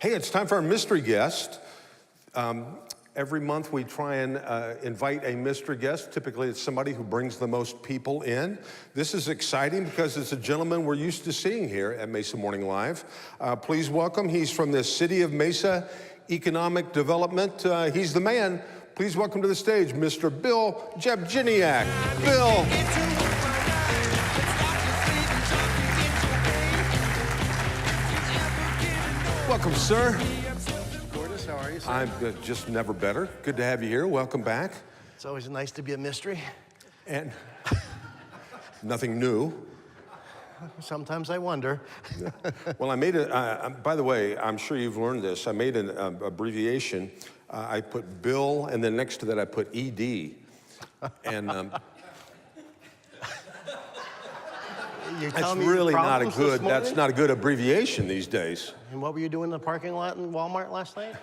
Hey, it's time for our mystery guest. Every month we try and invite a mystery guest. Typically it's somebody who brings the most people in. This is exciting because it's a gentleman we're used to seeing here at Mesa Morning Live. Please welcome, he's from the City of Mesa Economic Development. He's the man. Please welcome to the stage, Mr. Bill Jabjiniak. Bill. Welcome, sir. Gorgeous, how are you, sir? I'm just never better. Good to have you here. Welcome back. It's always nice to be a mystery. And nothing new. Sometimes I wonder. Well, I made by the way, I'm sure you've learned this. I made an abbreviation. I put Bill, and then next to that I put ED. And that's really not a good, that's not a good abbreviation these days. And what were you doing in the parking lot in Walmart last night?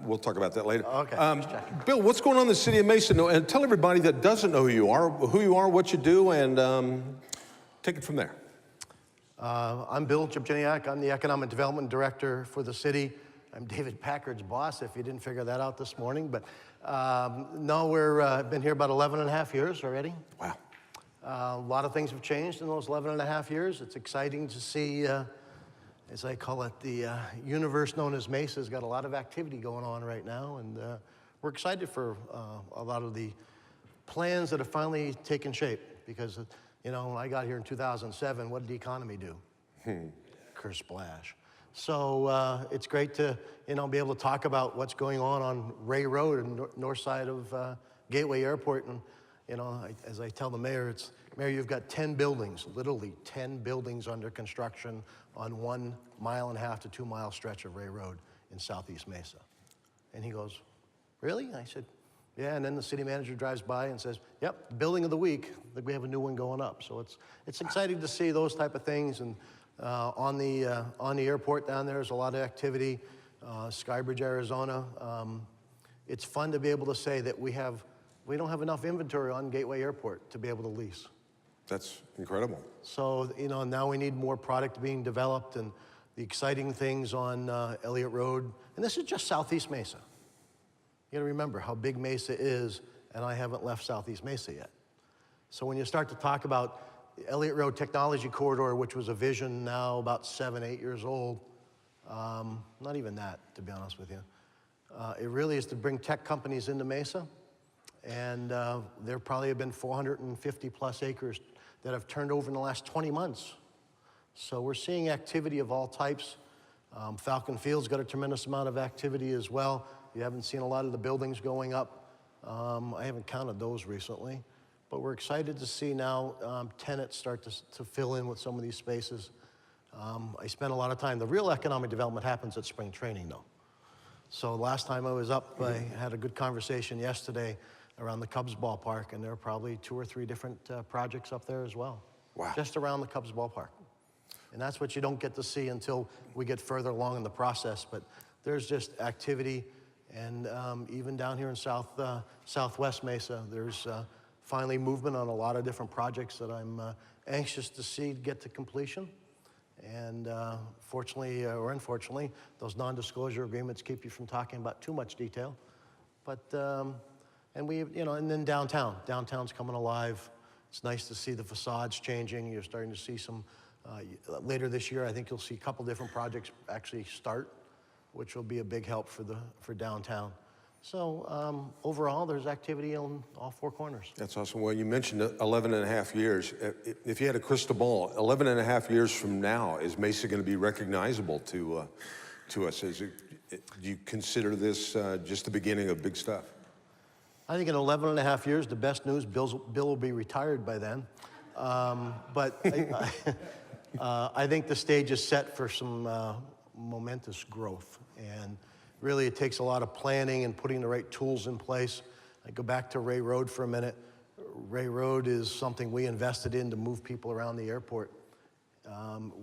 We'll talk about that later. Okay, Bill, what's going on in the city of Mesa? And tell everybody that doesn't know who you are, what you do, and take it from there. I'm Bill Jabjiniak. I'm the Economic Development Director for the city. I'm David Packard's boss, if you didn't figure that out this morning. But no, we've been here about 11 and a half years already. Wow. A lot of things have changed in those 11 and a half years. It's exciting to see, as I call it, the universe known as Mesa has got a lot of activity going on right now. And we're excited for a lot of the plans that have finally taken shape. Because, you know, when I got here in 2007, what did the economy do? Kersplash. So it's great to, you know, be able to talk about what's going on Ray Road and north side of Gateway Airport. And, you know, as I tell the mayor, Mayor, you've got 10 buildings, literally 10 buildings under construction on 1.5 mile to 2 mile stretch of Ray Road in Southeast Mesa. And he goes, really? I said, yeah. And then the city manager drives by and says, yep, building of the week, we have a new one going up. So it's exciting to see those type of things. And on the airport down there, there's a lot of activity. Skybridge, Arizona. It's fun to be able to say that we don't have enough inventory on Gateway Airport to be able to lease. That's incredible. So, you know, now we need more product being developed, and the exciting things on Elliott Road. And this is just Southeast Mesa. You gotta remember how big Mesa is, and I haven't left Southeast Mesa yet. So when you start to talk about the Elliott Road Technology Corridor, which was a vision now about 7, 8 years old, not even that, to be honest with you. It really is to bring tech companies into Mesa. And there probably have been 450 plus acres that have turned over in the last 20 months. So we're seeing activity of all types. Falcon Field's got a tremendous amount of activity as well. You haven't seen a lot of the buildings going up. I haven't counted those recently. But we're excited to see now tenants start to fill in with some of these spaces. I spent a lot of time. The real economic development happens at spring training, though. So last time I was up, I had a good conversation yesterday around the Cubs ballpark, and there are probably 2 or 3 different projects up there as well. Wow. Just around the Cubs ballpark. And that's what you don't get to see until we get further along in the process. But there's just activity, and even down here in Southwest Mesa, there's finally movement on a lot of different projects that I'm anxious to see get to completion. And fortunately or unfortunately, those non-disclosure agreements keep you from talking about too much detail. But and we, you know, and then downtown's coming alive. It's nice to see the facades changing. You're starting to see some later this year. I think you'll see a couple different projects actually start, which will be a big help for downtown. So overall, there's activity on all 4 corners. That's awesome. Well, you mentioned 11 and a half years. If you had a crystal ball, 11 and a half years from now, is Mesa going to be recognizable to us? Do you consider this just the beginning of big stuff? I think in 11 and a half years, the best news, Bill will be retired by then. But I think the stage is set for some momentous growth. And really, it takes a lot of planning and putting the right tools in place. I go back to Ray Road for a minute. Ray Road is something we invested in to move people around the airport.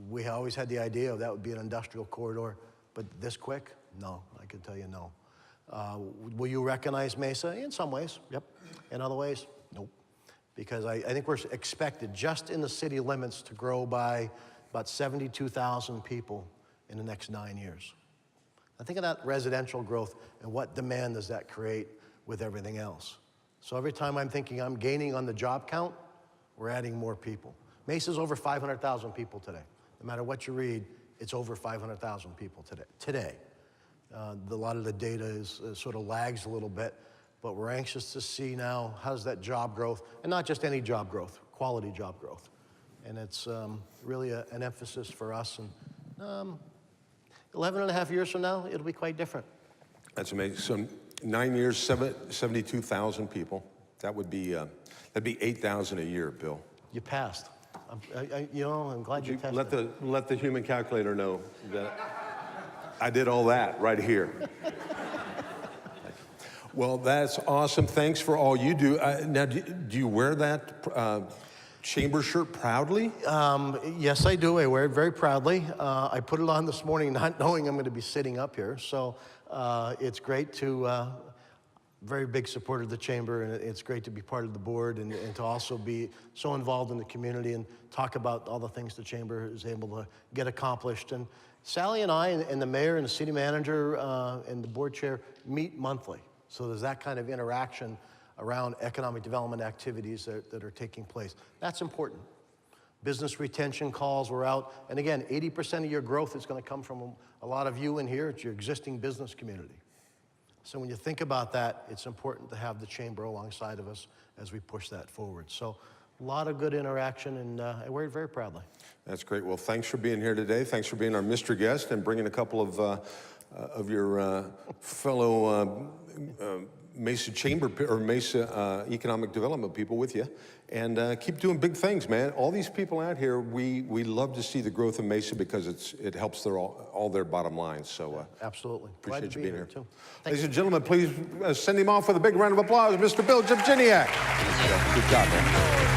We always had the idea that would be an industrial corridor, but this quick? No, I can tell you no. Will you recognize Mesa? In some ways, yep. In other ways, nope. Because I think we're expected just in the city limits to grow by about 72,000 people in the next 9 years. I think of that residential growth and what demand does that create with everything else. So every time I'm thinking I'm gaining on the job count, we're adding more people. Mesa's over 500,000 people today. No matter what you read, it's over 500,000 people today. A lot of the data is sort of lags a little bit, but we're anxious to see now how's that job growth, and not just any job growth, quality job growth. And it's really an emphasis for us. And 11 and a half years from now, it'll be quite different. That's amazing. So 9 years, 72,000 people. That would be, that'd be 8,000 a year, Bill. You passed. I'm glad you tested. Let the human calculator know that I did all that right here. Well, that's awesome. Thanks for all you do. Now, do you wear that chamber shirt proudly? Yes, I do. I wear it very proudly. I put it on this morning not knowing I'm going to be sitting up here. So it's great to, very big supporter of the chamber, and it's great to be part of the board and to also be so involved in the community and talk about all the things the chamber is able to get accomplished. And Sally and I and the mayor and the city manager and the board chair meet monthly. So there's that kind of interaction around economic development activities that are taking place. That's important. Business retention calls were out. And again, 80% of your growth is going to come from a lot of you in here. It's your existing business community. So when you think about that, it's important to have the chamber alongside of us as we push that forward. So a lot of good interaction, and I wear it very proudly. That's great. Well, thanks for being here today. Thanks for being our Mr. Guest and bringing a couple of your fellow Mesa Chamber or Mesa Economic Development people with you, and keep doing big things, man. All these people out here, we love to see the growth of Mesa because it helps all their bottom lines. So absolutely, appreciate you being here too. Ladies and gentlemen, please send him off with a big round of applause, Mr. Bill Jabjiniak. Good job, man.